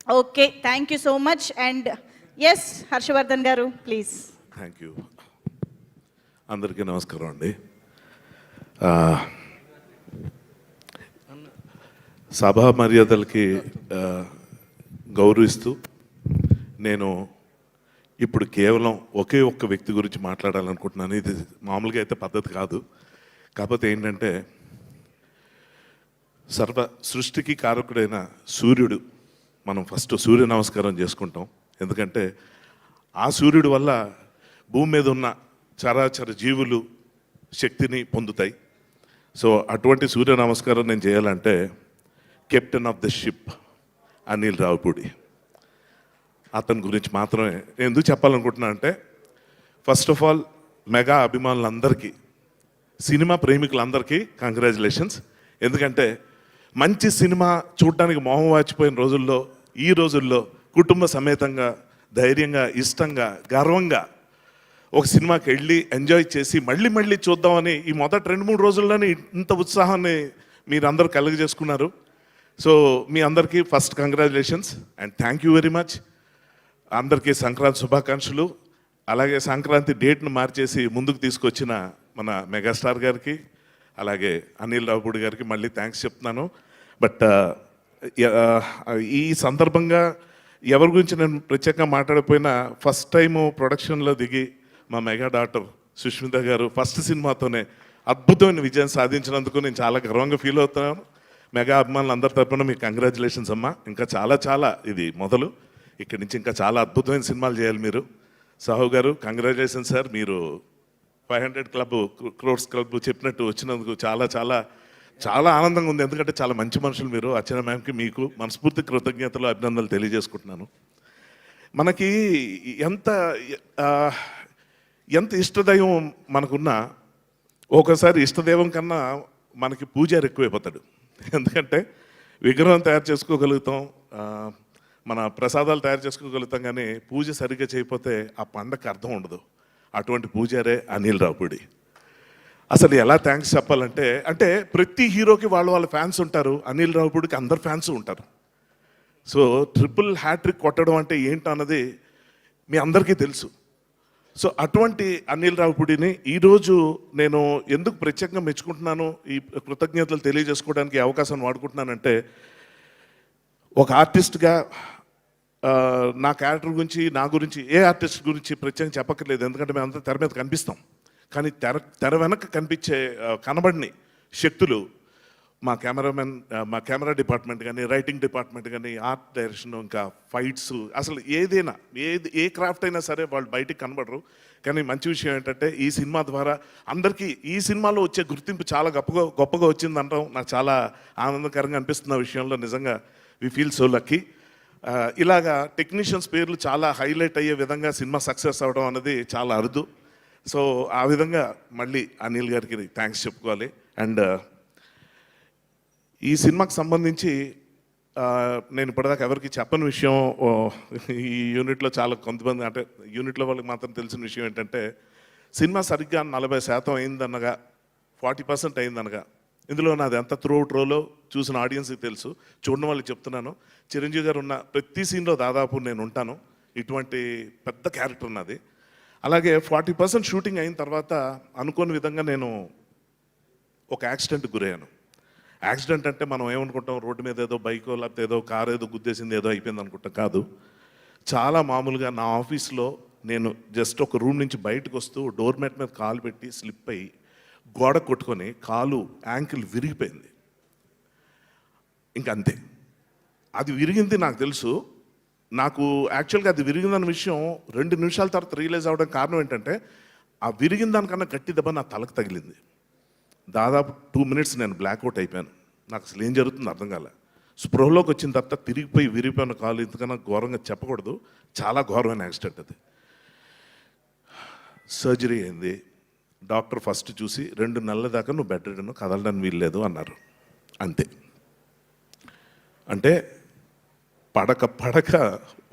Okay, thank you so much. And S Harshavardhan గారు please. Thank you. అందరికీ నమస్కారం అండి. సభా మర్యాదలకి గౌరవిస్తూ నేను ఇప్పుడు కేవలం ఒకే ఒక్క వ్యక్తి గురించి మాట్లాడాలనుకుంటున్నాను. ఇది మామూలుగా అయితే పద్ధతి కాదు. కాకపోతే ఏంటంటే సర్వ సృష్టికి కారకుడైన సూర్యుడు, మనం ఫస్ట్ సూర్య నమస్కారం చేసుకుంటాం. ఎందుకంటే ఆ సూర్యుడు వల్ల భూమి మీద ఉన్న చరాచర జీవులు శక్తిని పొందుతాయి. సో అటువంటి సూర్య నమస్కారం నేను చేయాలంటే captain of the ship Anil Ravipudi, అతని గురించి మాత్రమే నేను ఎందుకు చెప్పాలనుకుంటున్నా అంటే, ఫస్ట్ ఆఫ్ ఆల్ మెగా అభిమానులందరికీ, సినిమా ప్రేమికులందరికీ కంగ్రాచులేషన్స్. ఎందుకంటే మంచి సినిమా చూడటానికి మొహం వాచిపోయిన రోజుల్లో, ఈ రోజుల్లో కుటుంబ సమేతంగా ధైర్యంగా ఇష్టంగా గర్వంగా ఒక సినిమాకి వెళ్ళి ఎంజాయ్ చేసి మళ్ళీ మళ్ళీ చూద్దామని ఈ మొదటి 2-3 రోజుల్లోనే ఇంత ఉత్సాహాన్ని మీరందరూ కలుగజేసుకున్నారు. సో మీ అందరికీ first congratulations and thank you very much. అందరికీ సంక్రాంతి శుభాకాంక్షలు. అలాగే సంక్రాంతి డేట్ను మార్చేసి ముందుకు తీసుకొచ్చిన మన మెగాస్టార్ గారికి, అలాగే అనిల్ రావిపూడి గారికి మళ్ళీ థ్యాంక్స్ చెప్తున్నాను. బట్ ఈ సందర్భంగా ఎవరి గురించి నేను ప్రత్యేకంగా మాట్లాడకపోయినా, ఫస్ట్ టైము ప్రొడక్షన్లో దిగి మా మెగా డాక్టర్ సుష్మిత గారు ఫస్ట్ సినిమాతోనే అద్భుతమైన విజయం సాధించినందుకు నేను చాలా గర్వంగా ఫీల్ అవుతున్నాను. మెగా అభిమానులు అందరి తరపున మీకు కంగ్రాచులేషన్స్ అమ్మా. ఇంకా చాలా చాలా ఇది మొదలు, ఇక్కడి నుంచి ఇంకా చాలా అద్భుతమైన సినిమాలు చేయాలి మీరు. సాహు గారు కంగ్రాచులేషన్స్ సార్. మీరు 500 క్రోర్స్ క్లబ్ చెప్పినట్టు వచ్చినందుకు చాలా చాలా చాలా ఆనందంగా ఉంది. ఎందుకంటే చాలా మంచి మనుషులు మీరు. అర్చన మ్యామ్కి మీకు మనస్ఫూర్తి కృతజ్ఞతలు అభినందనలు తెలియజేసుకుంటున్నాను. మనకి ఎంత ఎంత ఇష్టదైవం మనకున్నా ఒకసారి ఇష్టదైవం కన్నా మనకి పూజారి ఎక్కువైపోతాడు. ఎందుకంటే విగ్రహం తయారు చేసుకోగలుగుతాం, మన ప్రసాదాలు తయారు చేసుకోగలుగుతాం, కానీ పూజ సరిగ్గా చేయకపోతే ఆ పండగకి అర్థం ఉండదు. అటువంటి పూజారే అనిల్ రావిపూడి. అసలు ఎలా థ్యాంక్స్ చెప్పాలంటే, అంటే ప్రతి హీరోకి వాళ్ళ ఫ్యాన్స్ ఉంటారు, అనిల్ రావిపూడికి అందరు ఫ్యాన్స్ ఉంటారు. సో ట్రిపుల్ హ్యాట్రిక్ కొట్టడం అంటే ఏంటన్నది మీ అందరికీ తెలుసు. సో అటువంటి అనిల్ రావిపూడిని ఈరోజు నేను ఎందుకు ప్రత్యేకంగా మెచ్చుకుంటున్నాను, ఈ కృతజ్ఞతలు తెలియజేసుకోవడానికి అవకాశం వాడుకుంటున్నానంటే, ఒక ఆర్టిస్ట్గా నా క్యారెక్టర్ గురించి, నా గురించి, ఏ ఆర్టిస్ట్ గురించి ప్రత్యేకంగా చెప్పక్కర్లేదు. ఎందుకంటే మేము అంతా తెర మీద కనిపిస్తాం. కానీ తెర వెనక కనబడిని శక్తులు మా కెమెరామెన్, మా కెమెరా డిపార్ట్మెంట్ కానీ, రైటింగ్ డిపార్ట్మెంట్ కానీ, ఆర్ట్ డైరెక్షన్, ఇంకా ఫైట్స్, అసలు ఏదైనా ఏ క్రాఫ్ట్ అయినా సరే వాళ్ళు బయటికి కనబడరు. కానీ మంచి విషయం ఏంటంటే ఈ సినిమా ద్వారా అందరికీ ఈ సినిమాలో వచ్చే గుర్తింపు చాలా గొప్పగా వచ్చిందంటాం నాకు చాలా ఆనందకరంగా అనిపిస్తున్న విషయంలో. నిజంగా వి ఫీల్ సో లక్కీ. ఇలాగా టెక్నీషియన్స్ పేర్లు చాలా హైలైట్ అయ్యే విధంగా సినిమా సక్సెస్ అవ్వడం అనేది చాలా అరుదు. సో ఆ విధంగా మళ్ళీ అనిల్ గారికి థ్యాంక్స్ చెప్పుకోవాలి. అండ్ ఈ సినిమాకి సంబంధించి నేను ఇప్పటిదాకా ఎవరికి చెప్పని విషయం, ఈ యూనిట్లో చాలా కొంతమంది, అంటే యూనిట్లో వాళ్ళకి మాత్రం తెలిసిన విషయం ఏంటంటే, సినిమా సరిగ్గా 40% అయిందనగా, 40% అయిందనగా, ఇందులో నాది ఎంత త్రూఅవుట్ రోలో చూసిన ఆడియన్స్కి తెలుసు, చూడడం వాళ్ళకి చెప్తున్నాను. చిరంజీవి గారు ఉన్న ప్రతి సీన్లో దాదాపు నేను ఉంటాను. ఇటువంటి పెద్ద క్యారెక్టర్ ఉన్నది. అలాగే 40% షూటింగ్ అయిన తర్వాత అనుకోని విధంగా నేను ఒక యాక్సిడెంట్కి గురయ్యాను. యాక్సిడెంట్ అంటే మనం ఏమనుకుంటాం, రోడ్డు మీద ఏదో బైకో లేకపోతే ఏదో కారు ఏదో గుద్దేసింది ఏదో అయిపోయింది అనుకుంటాం. కాదు, చాలా మామూలుగా నా ఆఫీస్లో నేను జస్ట్ ఒక రూమ్ నుంచి బయటకు వస్తూ డోర్ మ్యాట్ మీద కాలు పెట్టి స్లిప్ అయ్యి గోడ కొట్టుకొని కాలు యాంకిల్ విరిగిపోయింది. ఇంకంతే. అది విరిగింది నాకు తెలుసు. నాకు యాక్చువల్గా అది విరిగిందన్న విషయం 2 నిమిషాల తర్వాత రియలైజ్ అవ్వడం కారణం ఏంటంటే, ఆ విరిగిన దానికన్నా గట్టి దెబ్బ నా తలకు తగిలింది. దాదాపు 2 minutes నేను బ్లాక్అవుట్ అయిపోయాను. నాకు అసలు ఏం జరుగుతుందో అర్థం కాలే. స్పృహలోకి వచ్చిన తర్వాత తిరిగిపోయి విరిగిపోయిన కాలు, ఇంతకన్నా ఘోరంగా చెప్పకూడదు, చాలా ఘోరమైన యాక్సిడెంట్ అది. సర్జరీ అయింది. డాక్టర్ ఫస్ట్ చూసి 2 నెలల దాకా నువ్వు బెడ్ రిడన్, కదలడానికి వీల్లేదు అన్నారు. అంతే. అంటే పడక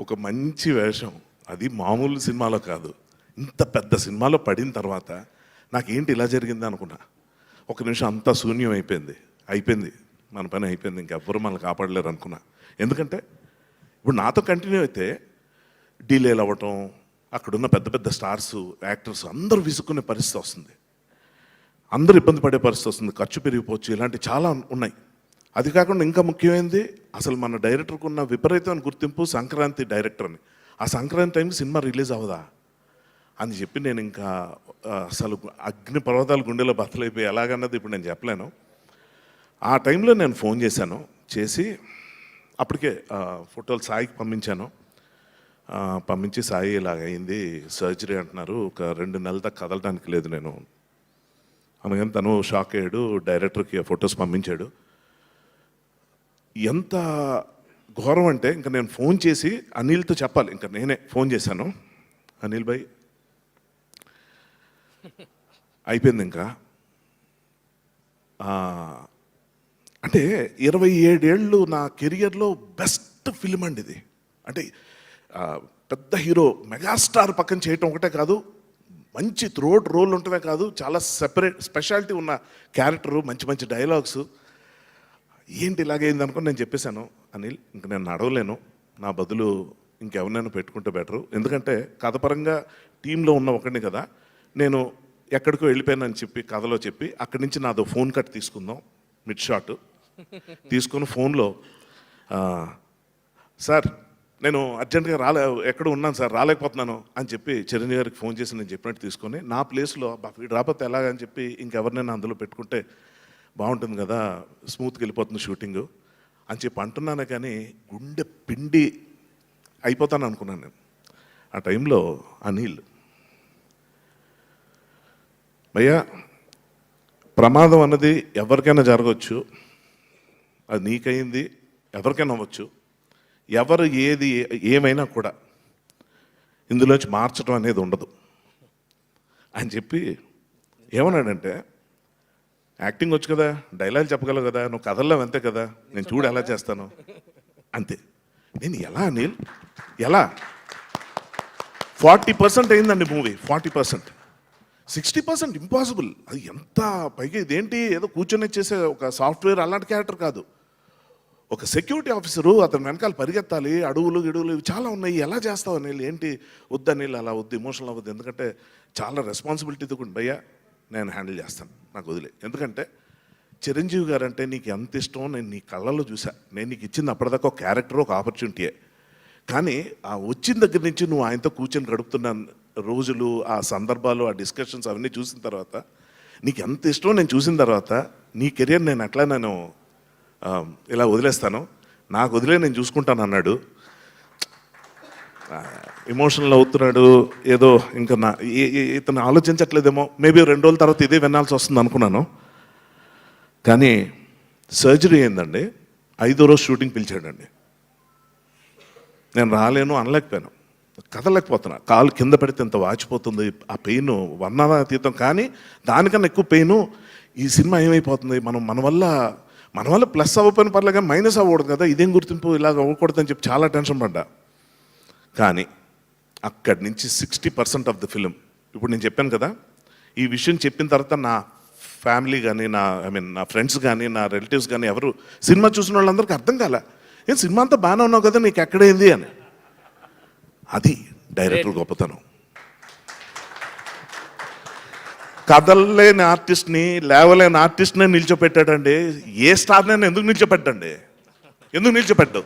ఒక మంచి వేషం, అది మామూలు సినిమాలో కాదు, ఇంత పెద్ద సినిమాలో పడిన తర్వాత నాకేంటి ఇలా జరిగింది అనుకున్నా. ఒక నిమిషం అంతా శూన్యం అయిపోయింది. మన పని అయిపోయింది, ఇంకెవ్వరు మనల్ని కాపాడలేరు అనుకున్నా. ఎందుకంటే ఇప్పుడు నాతో కంటిన్యూ అయితే డీలేలు అవ్వటం, అక్కడున్న పెద్ద పెద్ద స్టార్స్, యాక్టర్స్ అందరూ విసుక్కునే పరిస్థితి వస్తుంది, అందరూ ఇబ్బంది పడే పరిస్థితి వస్తుంది, ఖర్చు పెరిగిపోవచ్చు, ఇలాంటి చాలా ఉన్నాయి. అది కాకుండా ఇంకా ముఖ్యమైనది, అసలు మన డైరెక్టర్కి ఉన్న విపరీతమైన గుర్తింపు సంక్రాంతి డైరెక్టర్ అని. ఆ సంక్రాంతి టైంకి సినిమా రిలీజ్ అవ్వదా అని చెప్పి నేను ఇంకా అసలు అగ్ని పర్వతాలు గుండెలో బద్దలైపోయి ఎలాగన్నది ఇప్పుడు నేను చెప్పలేను. ఆ టైంలో నేను ఫోన్ చేసి అప్పటికే ఫోటోలు సాయికి పంపించాను. పంపించి సాయి ఇలాగ అయింది, సర్జరీ అంటున్నారు, ఒక 2 నెలల దాకా కదలడానికి లేదు నేను అనగానే తను షాక్ అయ్యాడు. డైరెక్టర్కి ఫొటోస్ పంపించాడు. ఎంత ఘోరం అంటే ఇంకా నేను ఫోన్ చేసి అనిల్తో చెప్పాలి, ఇంకా నేనే ఫోన్ చేశాను. అనిల్ భాయ్ అయిపోయింది ఇంకా, అంటే 27 ఏళ్ళు నా కెరియర్లో బెస్ట్ ఫిలిం అండి ఇది. అంటే పెద్ద హీరో మెగాస్టార్ పక్కన చేయటం ఒకటే కాదు, మంచి త్రోట్ రోల్ ఉంటమే కాదు, చాలా స్పెషాలిటీ ఉన్న క్యారెక్టరు, మంచి మంచి డైలాగ్స్. ఏంటి ఇలాగైంది అనుకుని నేను చెప్పేశాను, అనిల్ ఇంక నేను నడవలేను, నా బదులు ఇంకెవరినైనా పెట్టుకుంటే బెటరు, ఎందుకంటే కథపరంగా టీంలో ఉన్న ఒకడిని కదా, నేను ఎక్కడికో వెళ్ళిపోయానని చెప్పి కథలో చెప్పి అక్కడి నుంచి నాదో ఫోన్ కట్ తీసుకుందాం, మిడ్ షాట్ తీసుకుని ఫోన్లో, సార్ నేను అర్జెంట్గా ఎక్కడ ఉన్నాను సార్, రాలేకపోతున్నాను అని చెప్పి చిరంజీవి గారికి ఫోన్ చేసి నేను చెప్పినట్టు తీసుకొని నా ప్లేస్లో వీడు రాకపోతే ఎలాగని చెప్పి ఇంకెవరినైనా అందులో పెట్టుకుంటే బాగుంటుంది కదా, స్మూత్గా వెళ్ళిపోతుంది షూటింగు అని చెప్పి అంటున్నాను. కానీ గుండె పిండి అయిపోతాను అనుకున్నాను నేను. ఆ టైంలో అనిల్, భయ్యా ప్రమాదం అన్నది ఎవరికైనా జరగవచ్చు, అది నీకైంది, ఎవరికైనా అవ్వచ్చు, ఎవరు ఏది ఏమైనా కూడా ఇందులోంచి మార్చడం అనేది ఉండదు అని చెప్పి ఏమన్నాడంటే, యాక్టింగ్ వచ్చు కదా, డైలాగ్ చెప్పగలవు కదా, నువ్వు కథల్లో అంతే కదా, నేను చూడు ఎలా చేస్తాను అంతే. నేను ఎలా అనిల్, ఎలా 40% అయిందండి మూవీ, 40%, 60% ఇంపాసిబుల్. అది ఎంత పైగా ఇదేంటి ఏదో కూర్చొని చేసే ఒక సాఫ్ట్వేర్ అలాంటి క్యారెక్టర్ కాదు, ఒక సెక్యూరిటీ ఆఫీసరు, అతను వెనకాల పరిగెత్తాలి, అడవులు గిడువులు ఇవి చాలా ఉన్నాయి, ఎలా చేస్తావు అనిల్, ఏంటి వద్దు అనిల్, అలా వద్దు, ఎమోషనల్ అవ్వద్దు, ఎందుకంటే చాలా రెస్పాన్సిబిలిటీతో కూడా భయ్యా నేను హ్యాండిల్ చేస్తాను, నాకు వదిలే, ఎందుకంటే చిరంజీవి గారు అంటే నీకు ఎంత ఇష్టం నేను నీ కళ్ళల్లో చూసా, నేను నీకు ఇచ్చింది అప్పటిదాకా ఒక క్యారెక్టర్, ఒక ఆపర్చునిటీయే, కానీ ఆ వచ్చిన దగ్గర నుంచి నువ్వు ఆయనతో కూర్చొని గడుపుతున్న రోజులు, ఆ సందర్భాలు, ఆ డిస్కషన్స్ అవన్నీ చూసిన తర్వాత నీకు ఎంత ఇష్టం నేను చూసిన తర్వాత నీ కెరియర్ నేను ఎట్లా నేను ఇలా వదిలేస్తాను, నాకు వదిలే నేను చూసుకుంటాను అన్నాడు. ఎమోషనల్ అవుతున్నాడు ఏదో, ఇంకా ఇతను ఆలోచించట్లేదేమో, మేబీ 2 రోజుల తర్వాత ఇదే వినాల్సి వస్తుంది అనుకున్నాను. కానీ సర్జరీ అయిందండి, 5వ రోజు షూటింగ్ పిలిచాడండి. నేను రాలేను అనలేకపోయాను, కదలేకపోతున్నా, కాలు కింద పెడితే ఎంత వాచిపోతుంది, ఆ పెయిన్ వర్ణనాతీతం. కానీ దానికన్నా ఎక్కువ పెయిన్ ఈ సినిమా ఏమైపోతుంది, మన వల్ల ప్లస్ అవ్వకపోయిన పర్లేదు కానీ మైనస్ అవ్వకూడదు కదా, ఇదేం గుర్తింపు, ఇలాగ అవ్వకూడదు అని చెప్పి చాలా టెన్షన్ పడ్డా. కానీ అక్కడి నుంచి 60% ఆఫ్ ద ఫిలిం, ఇప్పుడు నేను చెప్పాను కదా, ఈ విషయం చెప్పిన తర్వాత నా ఫ్యామిలీ కానీ, నా ఫ్రెండ్స్ కానీ, నా రిలేటివ్స్ కానీ, ఎవరు సినిమా చూసిన వాళ్ళందరికీ అర్థం కాలే, ఏం సినిమా అంతా బాగానే ఉన్నావు కదా, నీకు ఎక్కడైంది అని. అది డైరెక్టర్ గొప్పతనం. కథలేని ఆర్టిస్ట్ని, లేవలేని ఆర్టిస్ట్నే నిల్చోపెట్టాడండి. ఏ స్టార్నైనా ఎందుకు నిల్చోపెట్టడు?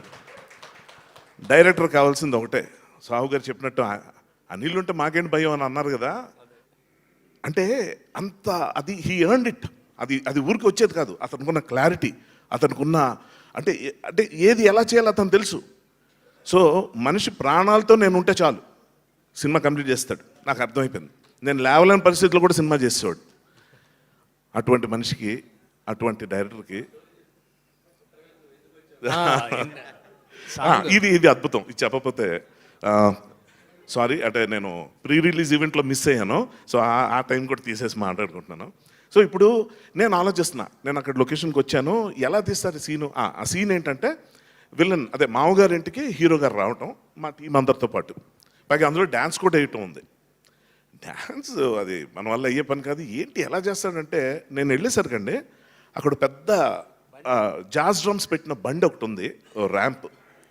డైరెక్టర్ కావాల్సింది ఒకటే, సాహు గారు చెప్పినట్టు అనిల్ ఉంటే మాకేంటి భయం అని అన్నారు కదా, అంటే అంత అది హీ ఎర్న్డ్ ఇట్. అది ఊరికి వచ్చేది కాదు, అతనుకున్న క్లారిటీ, అతనుకున్న అంటే ఏది ఎలా చేయాలో అతను తెలుసు. సో మనిషి ప్రాణాలతో నేను ఉంటే చాలు సినిమా కంప్లీట్ చేస్తాడు, నాకు అర్థమైపోయింది. నేను లేవలేని పరిస్థితుల్లో కూడా సినిమా చేసేవాడు. అటువంటి మనిషికి, అటువంటి డైరెక్టర్కి ఇది అద్భుతం. ఇది చెప్పకపోతే సారీ, అంటే నేను ప్రీ రిలీజ్ ఈవెంట్లో మిస్ అయ్యాను, సో ఆ టైం కూడా తీసేసి మాట్లాడుకుంటున్నాను. సో ఇప్పుడు నేను ఆలోచిస్తున్నా, నేను అక్కడ లొకేషన్కి వచ్చాను, ఎలా తీస్తారు సీను. ఆ సీన్ ఏంటంటే విలన్, అదే మామగారి ఇంటికి హీరో గారు రావటం, మా టీం అందరితో పాటు, పైగా అందులో డ్యాన్స్ కూడా వేయటం ఉంది. డ్యాన్స్ అది మన వల్ల అయ్యే పని కాదు. ఏంటి ఎలా చేస్తాడంటే, నేను వెళ్ళేసరికండి అక్కడ పెద్ద జాజ్ డ్రమ్స్ పెట్టిన బండి ఒకటి ఉంది, ర్యాంప్,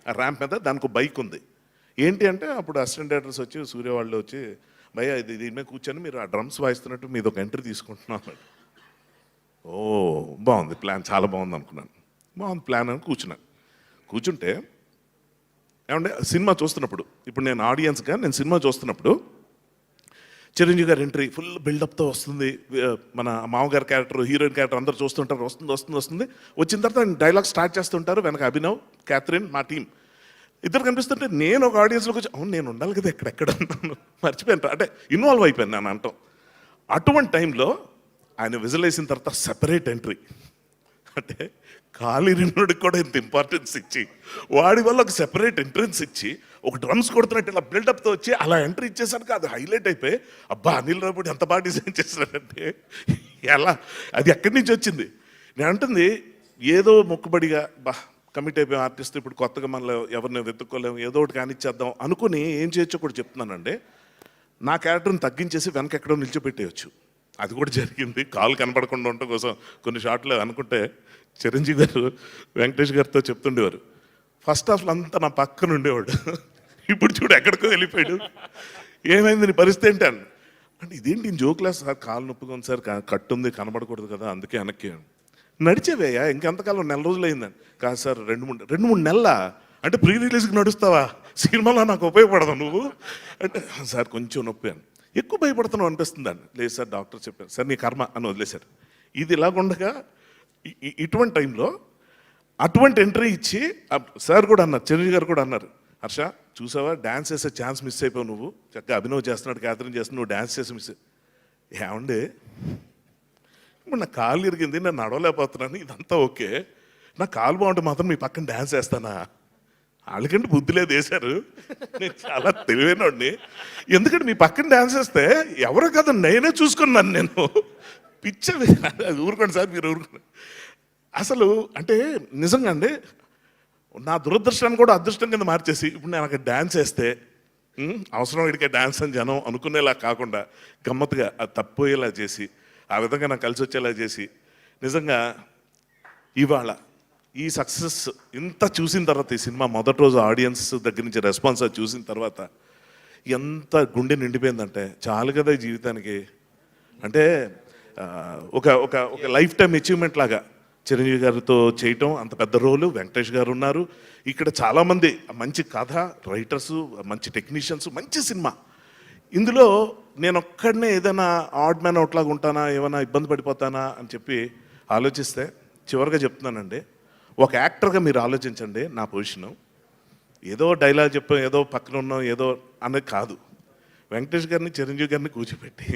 ఆ ర్యాంప్ మీద దానికి బైక్ ఉంది. ఏంటి అంటే అప్పుడు అసిస్టెంట్ డైరెక్టర్స్ వచ్చి సూర్య వాళ్ళు వచ్చి భయ్యా ఇది దీని మీద కూర్చొని మీరు ఆ డ్రమ్స్ వాయిస్తున్నట్టు మీద ఒక ఎంట్రీ తీసుకుంటున్నాం అన్నాడు. ఓ బాగుంది ప్లాన్, చాలా బాగుంది అనుకున్నాను. బాగుంది ప్లాన్ అని కూర్చుంటే ఏమంటే సినిమా చూస్తున్నప్పుడు ఇప్పుడు నేను ఆడియన్స్గా నేను సినిమా చూస్తున్నప్పుడు చిరంజీవి గారి ఎంట్రీ ఫుల్ బిల్డప్తో వస్తుంది. మన మామగారి క్యారెక్టర్, హీరోయిన్ క్యారెక్టర్ అందరూ చూస్తుంటారు. వస్తుంది వచ్చిన తర్వాత డైలాగ్ స్టార్ట్ చేస్తుంటారు. వెనక అభినవ్, క్యాథరిన్, మా టీం ఇద్దరు కనిపిస్తుంటే నేను ఒక ఆడియన్స్లోకి వచ్చి అవును నేను ఉండాలి కదా ఎక్కడెక్కడ ఉన్నాను మర్చిపోయాను, అంటే ఇన్వాల్వ్ అయిపోయాను నేను అంటాం. అటువంటి టైంలో ఆయన విజిల్ వేసిన తర్వాత సెపరేట్ ఎంట్రీ, అంటే కాలిరినుడికి కూడా ఇంత ఇంపార్టెన్స్ ఇచ్చి వాడి వల్ల ఒక సెపరేట్ ఎంట్రన్స్ ఇచ్చి ఒక డ్రమ్స్ కొడుతున్నట్టు ఇలా బిల్డప్తో వచ్చి అలా ఎంట్రీ ఇచ్చేసరికి అది హైలైట్ అయిపోయి అబ్బా అనిల్ రావుడి ఎంత బాగా డిజైన్ చేశారంటే ఎలా అది ఎక్కడి నుంచి వచ్చింది. నేను అంటుంది ఏదో మొక్కుబడిగా బా కమిట్ అయిపోయాం ఆర్టిస్ట్, ఇప్పుడు కొత్తగా మనలో ఎవరిని వెతుక్కోలేము, ఏదో ఒకటి కానిచ్చేద్దాం అనుకుని ఏం చేయొచ్చో కూడా చెప్తున్నానండి. నా క్యారెక్టర్ని తగ్గించేసి వెనక ఎక్కడో నిలిచిపెట్టేయచ్చు. అది కూడా జరిగింది. కాలు కనపడకుండా ఉండటం కోసం కొన్ని షాట్లు అనుకుంటే చిరంజీవి గారు వెంకటేష్ గారితో చెప్తుండేవారు, ఫస్ట్ హాఫ్లో అంతా నా పక్కన ఉండేవాడు, ఇప్పుడు చూడు ఎక్కడికో వెళ్ళిపోయాడు, ఏమైంది నీ పరిస్థితి ఏంటి అని. అంటే ఇదేంటి జోక్లా సార్, కాలు నొప్పిగా ఉంది సార్, కట్టుంది కనబడకూడదు కదా అందుకే వెనక్కి. నడిచేవేయా ఇంకెంతకాలం, నెల రోజులు అయిందని. కాదు సార్ 2-3 నెలల అంటే ప్రీ రిలీజ్కి నడుస్తావా, సినిమాలో నాకు ఉపయోగపడదు నువ్వు అంటే సార్ కొంచెం నొప్పి అని. ఎక్కువ భయపడుతున్నావు అనిపిస్తుంది అని. లేదు సార్ డాక్టర్ చెప్పారు, సార్ నీ కర్మ అని వదిలేశారు. ఇది ఇలాగుండగా ఇటువంటి టైంలో అటువంటి ఎంట్రీ ఇచ్చి సార్ కూడా అన్నారు, చిరంజీవి గారు కూడా అన్నారు, హర్ష చూసావా డ్యాన్స్ చేసే ఛాన్స్ మిస్ అయిపోయావు నువ్వు, చక్కగా అభినవ్ చేస్తున్నాడు, క్యాథరిన్ చేస్తున్నావు, నువ్వు డ్యాన్స్ చేసి మిస్ ఏమండే ఇప్పుడు నా కాలు ఇరిగింది, నేను నడవలేకపోతున్నాను, ఇదంతా ఓకే, నా కాలు బాగుంటే మాత్రం మీ పక్కన డ్యాన్స్ చేస్తానా, వాళ్ళకంటే బుద్ధి లేదు వేశారు, నేను చాలా తెలివైనోడిని, ఎందుకంటే మీ పక్కన డ్యాన్స్ చేస్తే ఎవరో కదా నేనే చూసుకున్నాను, నేను పిచ్చ ఊరుకోండి సార్ మీరు ఊరుకోండి. అసలు అంటే నిజంగా అండి నా దురదృష్టాన్ని కూడా అదృష్టం కింద మార్చేసి ఇప్పుడు నేను అక్కడ డ్యాన్స్ వేస్తే అవసరం వీడికే డ్యాన్స్ అని జనం అనుకునేలా కాకుండా గమ్మత్తుగా అది తప్పోయేలా చేసి ఆ విధంగా నాకు కలిసి వచ్చేలా చేసి నిజంగా ఇవాళ ఈ సక్సెస్ ఇంత చూసిన తర్వాత ఈ సినిమా మొదటి రోజు ఆడియన్స్ దగ్గర నుంచి రెస్పాన్స్ అది చూసిన తర్వాత ఎంత గుండె నిండిపోయిందంటే చాలు కదా ఈ జీవితానికి, అంటే ఒక ఒక ఒక లైఫ్ టైం అచీవ్మెంట్ లాగా చిరంజీవి గారితో చేయటం, అంత పెద్ద రోలు, వెంకటేష్ గారు ఉన్నారు ఇక్కడ, చాలామంది మంచి కథ రైటర్సు, మంచి టెక్నీషియన్స్, మంచి సినిమా. ఇందులో నేను ఒక్కడనే ఏదైనా ఆడ్ మ్యాన్ అవుట్ లాగా ఉంటానా, ఏమైనా ఇబ్బంది పడిపోతానా అని చెప్పి ఆలోచిస్తే చివరిగా చెప్తున్నానండి, ఒక యాక్టర్గా మీరు ఆలోచించండి నా పొజిషను, ఏదో డైలాగ్ చెప్పాం, ఏదో పక్కన ఉన్నాం, ఏదో అనేది కాదు. వెంకటేష్ గారిని చిరంజీవి గారిని కూర్చోబెట్టి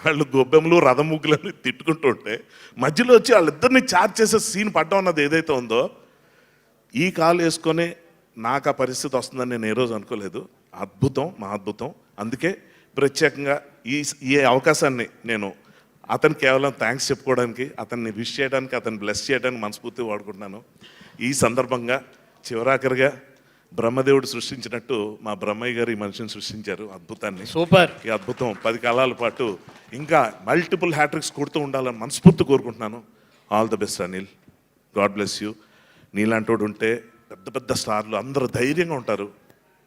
వాళ్ళు గొబ్బెమ్మలు రథముగ్గులని తిట్టుకుంటూ ఉంటే మధ్యలో వచ్చి వాళ్ళిద్దరిని చార్జ్ చేసే సీన్ పడ్డం అన్నది ఏదైతే ఉందో, ఈ కాలు వేసుకొని నాకు ఆ పరిస్థితి వస్తుందని నేను ఏ రోజు అనుకోలేదు. అద్భుతం, మా అద్భుతం. అందుకే ప్రత్యేకంగా ఈ అవకాశాన్ని నేను అతను కేవలం థ్యాంక్స్ చెప్పుకోవడానికి, అతన్ని విష్ చేయడానికి, అతన్ని బ్లెస్ చేయడానికి మనస్ఫూర్తిగా వాడుకుంటున్నాను. ఈ సందర్భంగా చివరాఖరిగా బ్రహ్మదేవుడు సృష్టించినట్టు మా బ్రహ్మయ్య గారు ఈ మనిషిని సృష్టించారు, అద్భుతాన్ని. సూపర్. ఈ అద్భుతం 10 కాలాల పాటు ఇంకా మల్టిపుల్ హ్యాట్రిక్స్ కొడుతూ ఉండాలని మనస్ఫూర్తి కోరుకుంటున్నాను. All the best Anil, God bless you. నీలాంటోడు ఉంటే పెద్ద పెద్ద స్టార్లు అందరూ ధైర్యంగా ఉంటారు,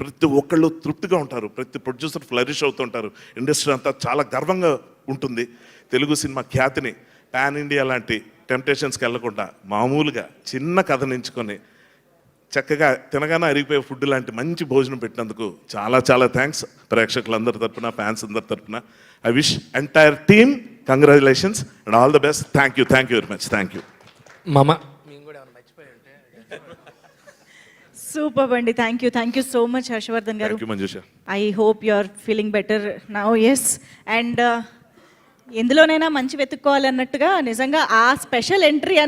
ప్రతి ఒక్కళ్ళు తృప్తిగా ఉంటారు, ప్రతి ప్రొడ్యూసర్ ఫ్లరిష్ అవుతుంటారు, ఇండస్ట్రీ అంతా చాలా గర్వంగా ఉంటుంది. తెలుగు సినిమా ఖ్యాతిని పాన్ ఇండియా లాంటి టెంప్టేషన్స్కి వెళ్లకుండా మామూలుగా చిన్న కథ నించుకొని చక్కగా తినగానే అరిగిపోయే ఫుడ్ లాంటి మంచి భోజనం పెట్టినందుకు చాలా చాలా థ్యాంక్స్. ప్రేక్షకులందరి తరపున, ఫ్యాన్స్ అందరి తరపున I wish entire team congratulations and all the best. Thank you very much. Thank you మామ. సూపర్ అండి. Thank you so much Harshavardhan గారు. Thank you Manjusha. I hope you are feeling better now. Yes, and ఎందులోనైనా మంచి వెతుక్కోవాలన్నట్టుగా నిజంగా ఆ special entry